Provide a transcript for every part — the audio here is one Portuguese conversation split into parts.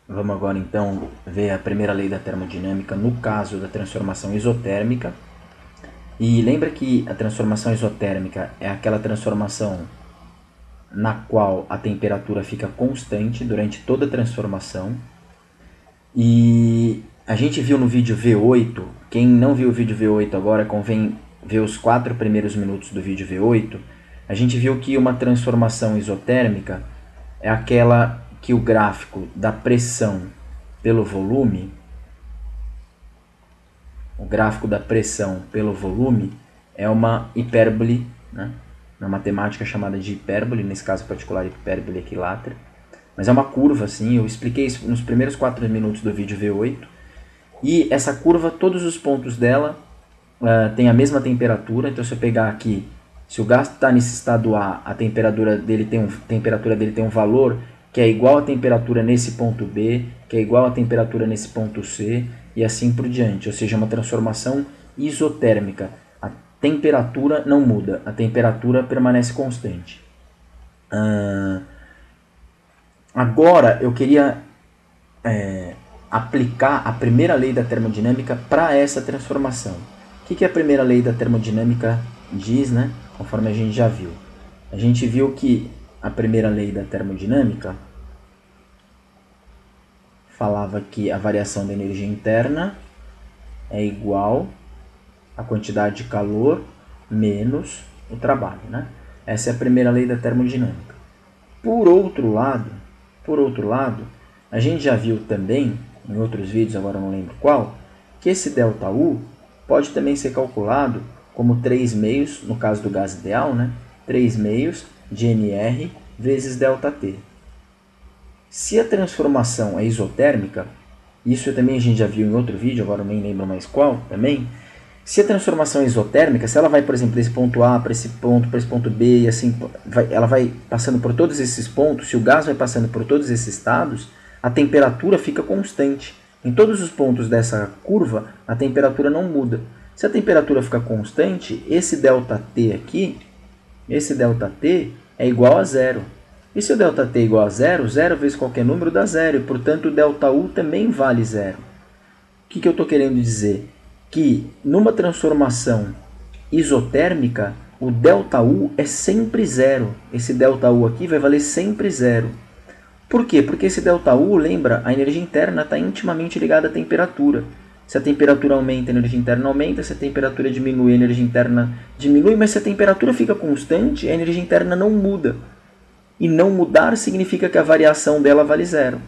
Vamos agora então ver a primeira lei da termodinâmica no caso da transformação isotérmica. E lembra que a transformação isotérmica é aquela transformação na qual a temperatura fica constante durante toda a transformação. E a gente viu no vídeo V8, quem não viu o vídeo V8 agora, convém ver os 4 primeiros minutos do vídeo V8. A gente viu que uma transformação isotérmica é aquela que o gráfico da pressão pelo volume, é uma hipérbole, né? Na matemática chamada de hipérbole, nesse caso particular hipérbole equilátera. Mas é uma curva, assim, eu expliquei isso nos primeiros 4 minutos do vídeo V8. E essa curva, todos os pontos dela têm a mesma temperatura. Então, se eu pegar aqui, se o gás está nesse estado A, a temperatura dele tem um valor que é igual à temperatura nesse ponto B, que é igual à temperatura nesse ponto C, e assim por diante. Ou seja, uma transformação isotérmica. A temperatura não muda, a temperatura permanece constante. Agora eu queria aplicar a primeira lei da termodinâmica para essa transformação. O que a primeira lei da termodinâmica diz, né? Conforme a gente já viu. A gente viu que a primeira lei da termodinâmica falava que a variação da energia interna é igual à quantidade de calor menos o trabalho, né? Essa é a primeira lei da termodinâmica. Por outro lado, a gente já viu também, em outros vídeos, agora eu não lembro qual, que esse ΔU pode também ser calculado como 3 meios, no caso do gás ideal, né? 3 meios de NR vezes ΔT. Se a transformação é isotérmica, isso também a gente já viu em outro vídeo, agora eu nem lembro mais qual também. Se a transformação é isotérmica, se ela vai, por exemplo, desse ponto A para esse ponto B, e assim, ela vai passando por todos esses pontos, se o gás vai passando por todos esses estados, a temperatura fica constante. Em todos os pontos dessa curva, a temperatura não muda. Se a temperatura fica constante, esse ΔT aqui, esse ΔT é igual a zero. E se o ΔT é igual a zero, zero vezes qualquer número dá zero, e portanto o ΔU também vale zero. O que eu estou querendo dizer? Que numa transformação isotérmica, o ΔU é sempre zero. Esse ΔU aqui vai valer sempre zero. Por quê? Porque esse ΔU, lembra, a energia interna está intimamente ligada à temperatura. Se a temperatura aumenta, a energia interna aumenta. Se a temperatura diminui, a energia interna diminui. Mas se a temperatura fica constante, a energia interna não muda. E não mudar significa que a variação dela vale zero.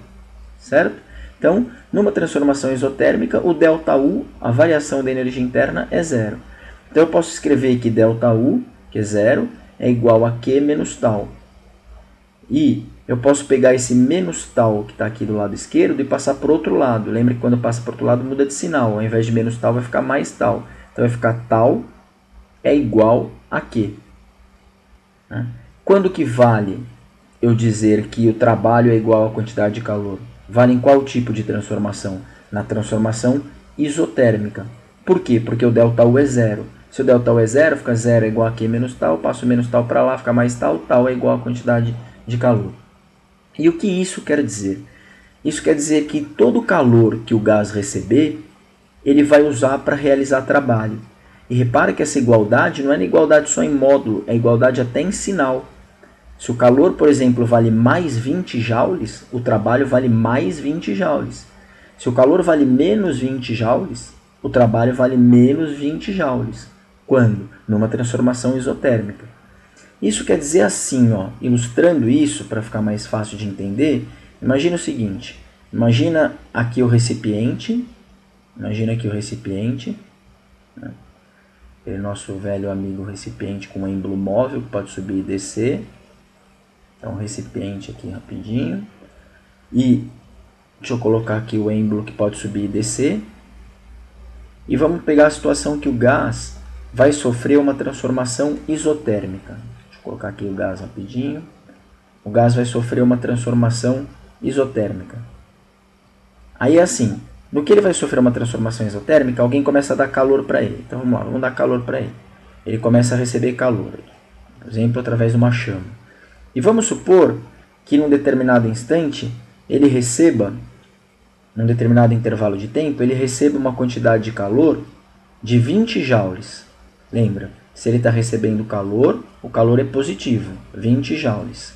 Certo? Então, numa transformação isotérmica, o ΔU, a variação da energia interna, é zero. Então, eu posso escrever que ΔU, que é zero, é igual a Q menos tal. E eu posso pegar esse menos tal que está aqui do lado esquerdo e passar para o outro lado. Lembra que quando passa para o outro lado muda de sinal. Ao invés de menos tal, vai ficar mais tal. Então, vai ficar tal é igual a Q. Quando que vale eu dizer que o trabalho é igual à quantidade de calor? Vale em qual tipo de transformação? Na transformação isotérmica. Por quê? Porque o ΔU é zero. Se o ΔU é zero, fica zero é igual a Q menos tal, passo menos tal para lá, fica mais tal, tal é igual à quantidade de calor. E o que isso quer dizer? Isso quer dizer que todo o calor que o gás receber, ele vai usar para realizar trabalho. E repara que essa igualdade não é igualdade só em módulo, é igualdade até em sinal. Se o calor, por exemplo, vale mais 20 joules, o trabalho vale mais 20 joules. Se o calor vale menos 20 joules, o trabalho vale menos 20 joules. Quando? Numa transformação isotérmica. Isso quer dizer assim, ó, ilustrando isso para ficar mais fácil de entender, imagina o seguinte, imagina aqui o recipiente, né, aquele nosso velho amigo recipiente com êmbolo móvel que pode subir e descer. Então, recipiente aqui rapidinho. E deixa eu colocar aqui o êmbolo que pode subir e descer. E vamos pegar a situação que o gás vai sofrer uma transformação isotérmica. Deixa eu colocar aqui o gás rapidinho. O gás vai sofrer uma transformação isotérmica. Aí é assim, no que ele vai sofrer uma transformação isotérmica, alguém começa a dar calor para ele. Então vamos lá, vamos dar calor para ele. Ele começa a receber calor, por exemplo, através de uma chama. E vamos supor que num determinado instante ele receba num determinado intervalo de tempo, ele receba uma quantidade de calor de 20 joules. Lembra? Se ele está recebendo calor, o calor é positivo, 20 joules.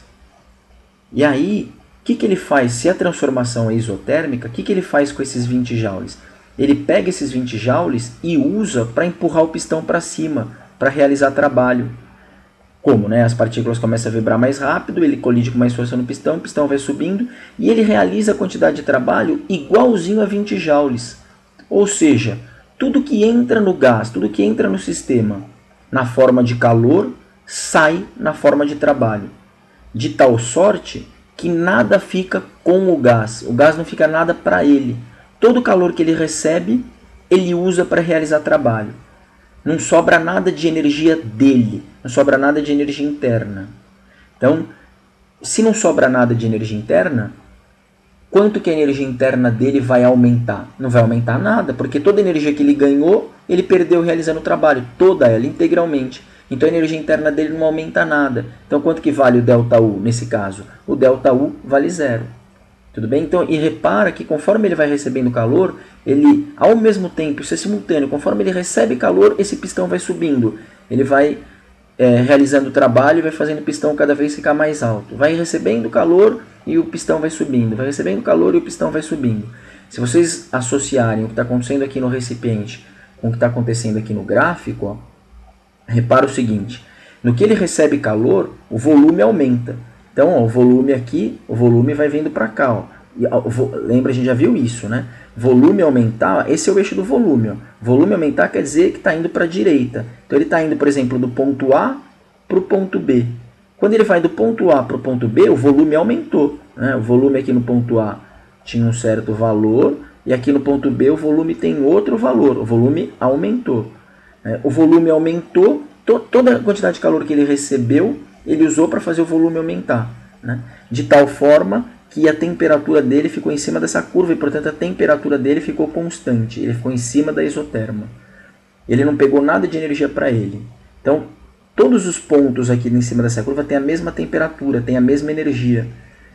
E aí, o que ele faz? Se a transformação é isotérmica, o que ele faz com esses 20 joules? Ele pega esses 20 joules e usa para empurrar o pistão para cima, para realizar trabalho. Como? Né? As partículas começam a vibrar mais rápido, ele colide com mais força no pistão, o pistão vai subindo e ele realiza a quantidade de trabalho igualzinho a 20 joules. Ou seja, tudo que entra no gás, tudo que entra no sistema na forma de calor, sai na forma de trabalho. De tal sorte que nada fica com o gás não fica nada para ele. Todo o calor que ele recebe, ele usa para realizar trabalho. Não sobra nada de energia dele, não sobra nada de energia interna. Então, se não sobra nada de energia interna, quanto que a energia interna dele vai aumentar? Não vai aumentar nada, porque toda a energia que ele ganhou, ele perdeu realizando o trabalho, toda ela, integralmente. Então a energia interna dele não aumenta nada. Então quanto que vale o ΔU nesse caso? O ΔU vale 0. Tudo bem? Então, e repara que conforme ele vai recebendo calor, ele, ao mesmo tempo, isso é simultâneo, conforme ele recebe calor, esse pistão vai subindo. Ele vai realizando o trabalho e vai fazendo o pistão cada vez ficar mais alto. Vai recebendo calor e o pistão vai subindo. Vai recebendo calor e o pistão vai subindo. Se vocês associarem o que está acontecendo aqui no recipiente com o que está acontecendo aqui no gráfico, ó, repara o seguinte. No que ele recebe calor, o volume aumenta. Então, ó, o volume aqui, o volume vai vindo para cá. Ó. E, ó, lembra, a gente já viu isso, né? Volume aumentar, esse é o eixo do volume. Ó. Volume aumentar quer dizer que está indo para a direita. Então, ele está indo, por exemplo, do ponto A para o ponto B. Quando ele vai do ponto A para o ponto B, o volume aumentou. Né? O volume aqui no ponto A tinha um certo valor, e aqui no ponto B o volume tem outro valor. O volume aumentou. O volume aumentou, toda a quantidade de calor que ele recebeu, ele usou para fazer o volume aumentar, né? De tal forma que a temperatura dele ficou em cima dessa curva e, portanto, a temperatura dele ficou constante. Ele ficou em cima da isoterma. Ele não pegou nada de energia para ele. Então, todos os pontos aqui em cima dessa curva têm a mesma temperatura, têm a mesma energia.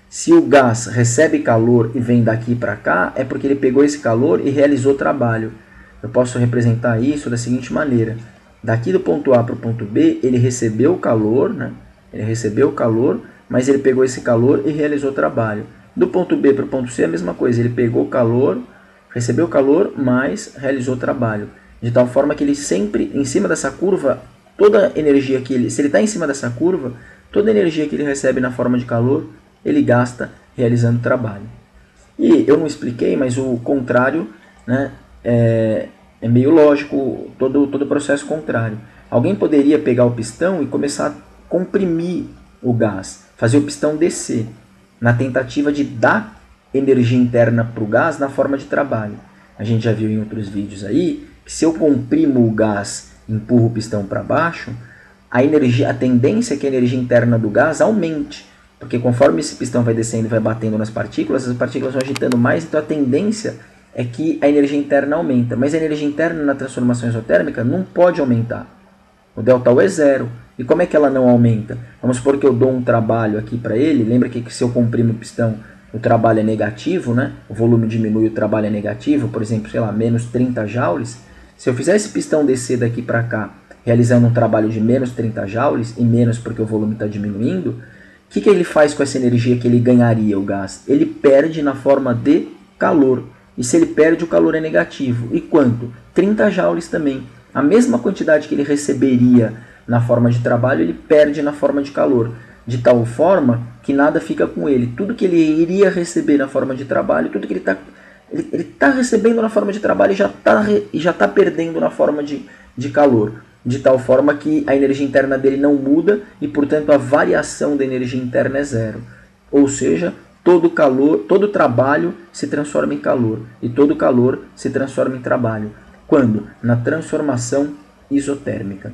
Se o gás recebe calor e vem daqui para cá, é porque ele pegou esse calor e realizou trabalho. Eu posso representar isso da seguinte maneira. Daqui do ponto A para o ponto B, ele recebeu o calor, né? Ele recebeu o calor, mas ele pegou esse calor e realizou o trabalho. Do ponto B para o ponto C, a mesma coisa. Ele pegou o calor, recebeu o calor, mas realizou o trabalho. De tal forma que ele sempre, em cima dessa curva, toda a energia que ele... Se ele está em cima dessa curva, toda a energia que ele recebe na forma de calor, ele gasta realizando o trabalho. E eu não expliquei, mas o contrário, né, é meio lógico, todo o processo contrário. Alguém poderia pegar o pistão e começar a comprimir o gás, fazer o pistão descer, na tentativa de dar energia interna para o gás na forma de trabalho. A gente já viu em outros vídeos aí, que se eu comprimo o gás e empurro o pistão para baixo, a tendência é que a energia interna do gás aumente, porque conforme esse pistão vai descendo e vai batendo nas partículas, as partículas vão agitando mais, então a tendência é que a energia interna aumenta. Mas a energia interna na transformação isotérmica não pode aumentar. O ΔU é 0. E como é que ela não aumenta? Vamos supor que eu dou um trabalho aqui para ele. Lembra que se eu comprimo o pistão, o trabalho é negativo, né? O volume diminui, o trabalho é negativo. Por exemplo, sei lá, menos 30 joules. Se eu fizer esse pistão descer daqui para cá, realizando um trabalho de menos 30 joules, e menos porque o volume está diminuindo, o que ele faz com essa energia que ele ganharia, o gás? Ele perde na forma de calor. E se ele perde, o calor é negativo. E quanto? 30 joules também. A mesma quantidade que ele receberia na forma de trabalho, ele perde na forma de calor. De tal forma que nada fica com ele. Tudo que ele iria receber na forma de trabalho, tudo que ele está recebendo na forma de trabalho já está perdendo na forma de calor. De tal forma que a energia interna dele não muda e, portanto, a variação da energia interna é 0. Ou seja, todo calor, todo trabalho se transforma em calor e todo calor se transforma em trabalho. Quando? Na transformação isotérmica.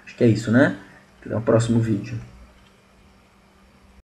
Acho que é isso, né? Até o próximo vídeo.